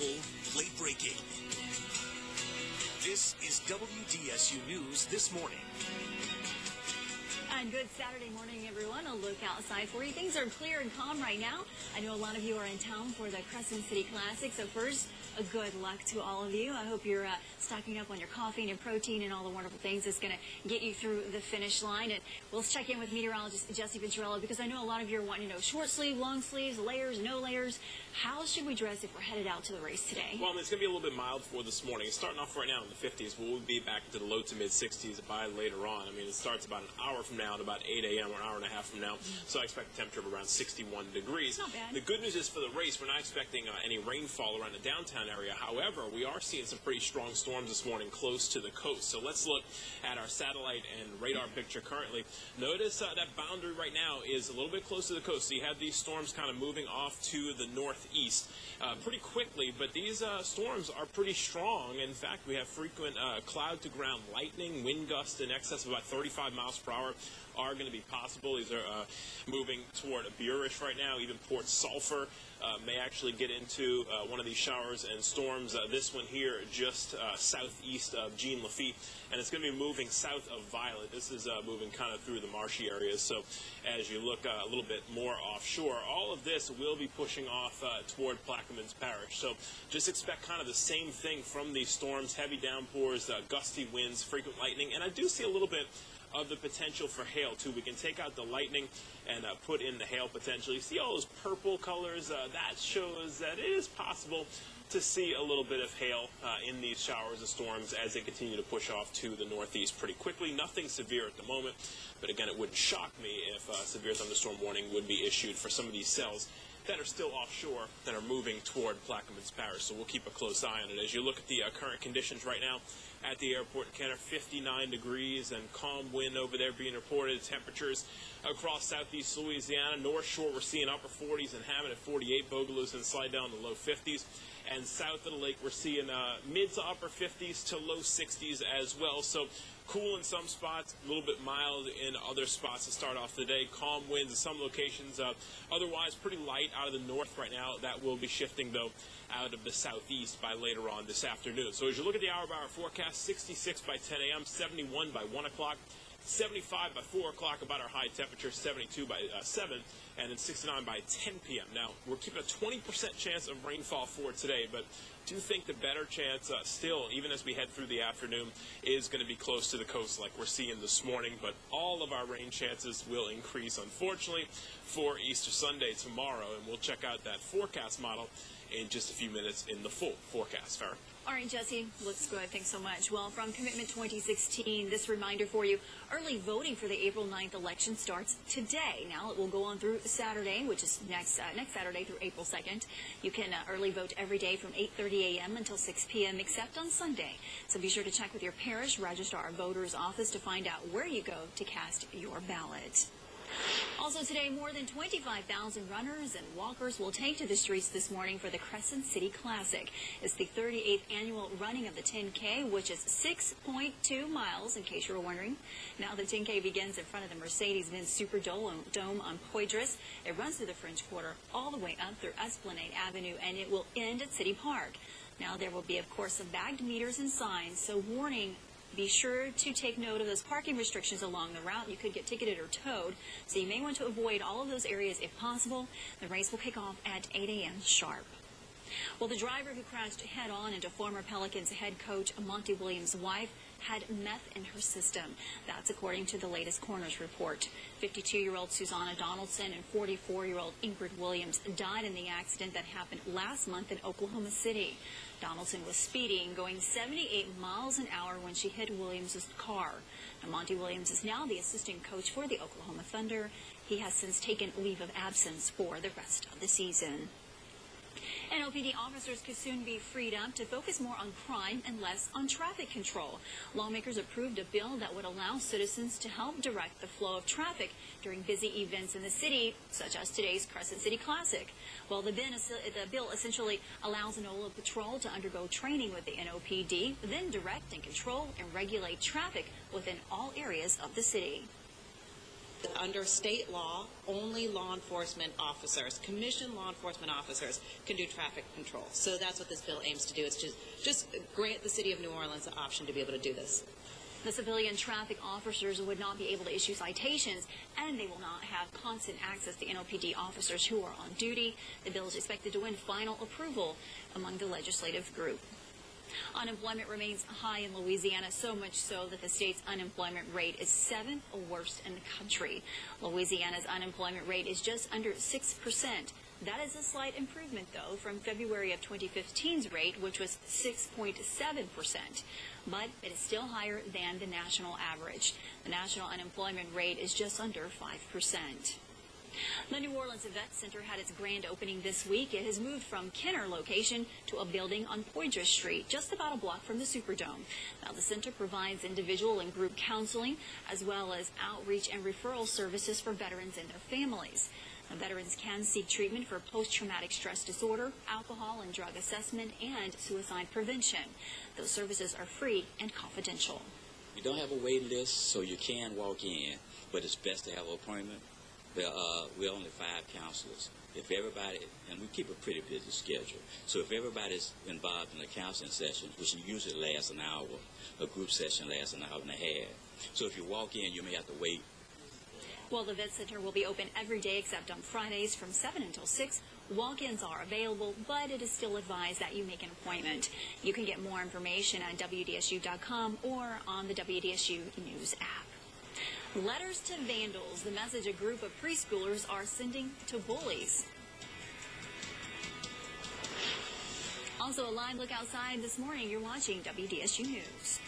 local, late breaking. This is WDSU News This Morning. And good Saturday morning, everyone. A look outside for you. Things are clear and calm right now. I know a lot of you are in town for the Crescent City Classic, so first, a good luck to all of you. I hope you're stocking up on your coffee and your protein and all the wonderful things that's going to get you through the finish line. And we'll check in with meteorologist Jesse Venturello because I know a lot of you are wanting to know short sleeve, long sleeves, layers, no layers. How should we dress if we're headed out to the race today? Well, it's going to be a little bit mild for this morning. It's starting off right now in the 50s. We'll be back into the low to mid 60s by later on. I mean, it starts about an hour from now at about 8 a.m. or an hour and a half from now. So I expect a temperature of around 61 degrees. Not bad. The good news is for the race, we're not expecting any rainfall around the downtown area. However, we are seeing some pretty strong storms this morning close to the coast. So let's look at our satellite and radar picture currently. Notice that boundary right now is a little bit close to the coast. So you have these storms kind of moving off to the northeast pretty quickly, but these storms are pretty strong. In fact, we have frequent cloud-to-ground lightning, wind gusts in excess of about 35 miles per hour are going to be possible. These are moving toward Burish right now. Even Port Sulphur may actually get into one of these showers and storms. This one here just southeast of Jean Lafitte, and it's going to be moving south of Violet. This is moving kind of through the marshy areas. So as you look a little bit more offshore, all of this will be pushing off toward Plaquemines Parish. So just expect kind of the same thing from these storms: heavy downpours, gusty winds, frequent lightning, and I do see a little bit of the potential for hail, too. We can take out the lightning and put in the hail potential. You see all those purple colors? That shows that it is possible to see a little bit of hail in these showers and storms as they continue to push off to the northeast pretty quickly. Nothing severe at the moment, but again, it wouldn't shock me if a severe thunderstorm warning would be issued for some of these cells that are still offshore that are moving toward Plaquemines Parish. So we'll keep a close eye on it. As you look at the current conditions right now at the airport in Kenner, 59 degrees and calm wind over there being reported. Temperatures across southeast Louisiana, North Shore, we're seeing upper 40s and Hammond at 48, Bogalusa and slide down to low 50s. And south of the lake, we're seeing mid to upper 50s to low 60s as well. So cool in some spots, a little bit mild in other spots to start off the day. Calm winds in some locations. Otherwise, pretty light out of the north right now. That will be shifting, though, out of the southeast by later on this afternoon. So as you look at the hour-by-hour forecast, 66 by 10 a.m., 71 by 1 o'clock, 75 by 4 o'clock, about our high temperature, 72 by 7, and then 69 by 10 p.m. Now, we're keeping a 20% chance of rainfall for today, but do think the better chance still, even as we head through the afternoon, is going to be close to the coast like we're seeing this morning. But all of our rain chances will increase, unfortunately, for Easter Sunday tomorrow, and we'll check out that forecast model in just a few minutes in the full forecast. Farrah? All right, Jesse, looks good. Thanks so much. Well, from Commitment 2016, this reminder for you, early voting for the April 9th election starts today. Now, it will go on through Saturday, which is next Saturday through April 2nd. You can early vote every day from 8:30 a.m. until 6 p.m., except on Sunday. So be sure to check with your parish registrar voter's office to find out where you go to cast your ballot. Also today, more than 25,000 runners and walkers will take to the streets this morning for the Crescent City Classic. It's the 38th annual running of the 10K, which is 6.2 miles, in case you were wondering. Now the 10K begins in front of the Mercedes-Benz Superdome on Poydras. It runs through the French Quarter all the way up through Esplanade Avenue, and it will end at City Park. Now there will be, of course, some bagged meters and signs, so warning. Be sure to take note of those parking restrictions along the route. You could get ticketed or towed, so you may want to avoid all of those areas if possible. The race will kick off at 8 a.m. sharp. Well, the driver who crashed head-on into former Pelicans head coach Monty Williams' wife had meth in her system. That's according to the latest coroner's report. 52-year-old Susanna Donaldson and 44-year-old Ingrid Williams died in the accident that happened last month in Oklahoma City. Donaldson was speeding, going 78 miles an hour when she hit Williams' car. Now, Monty Williams is now the assistant coach for the Oklahoma Thunder. He has since taken leave of absence for the rest of the season. And OPD officers could soon be freed up to focus more on crime and less on traffic control. Lawmakers approved a bill that would allow citizens to help direct the flow of traffic during busy events in the city, such as today's Crescent City Classic. Well, the bill essentially allows NOLA Patrol to undergo training with the NOPD, then direct and control and regulate traffic within all areas of the city. Under state law, only law enforcement officers, commissioned law enforcement officers, can do traffic control. So that's what this bill aims to do. It's just grant the city of New Orleans the option to be able to do this. The civilian traffic officers would not be able to issue citations, and they will not have constant access to NOPD officers who are on duty. The bill is expected to win final approval among the legislative group. Unemployment remains high in Louisiana, so much so that the state's unemployment rate is 7th worst in the country. Louisiana's unemployment rate is just under 6%. That is a slight improvement, though, from February of 2015's rate, which was 6.7%. But it is still higher than the national average. The national unemployment rate is just under 5%. The New Orleans Vet Center had its grand opening this week. It has moved from Kenner location to a building on Poydras Street, just about a block from the Superdome. Now, the center provides individual and group counseling, as well as outreach and referral services for veterans and their families. Now, veterans can seek treatment for post-traumatic stress disorder, alcohol and drug assessment, and suicide prevention. Those services are free and confidential. You don't have a waiting list, so you can walk in, but it's best to have an appointment. We're only 5 counselors. If everybody, and we keep a pretty busy schedule, so if everybody's involved in a counseling session, which usually lasts an hour, a group session lasts an hour and a half. So if you walk in, you may have to wait. Well, the Vet Center will be open every day except on Fridays from 7 until 6. Walk-ins are available, but it is still advised that you make an appointment. You can get more information on WDSU.com or on the WDSU News app. Letters to vandals, the message a group of preschoolers are sending to bullies. Also, a live look outside this morning. You're watching WDSU News.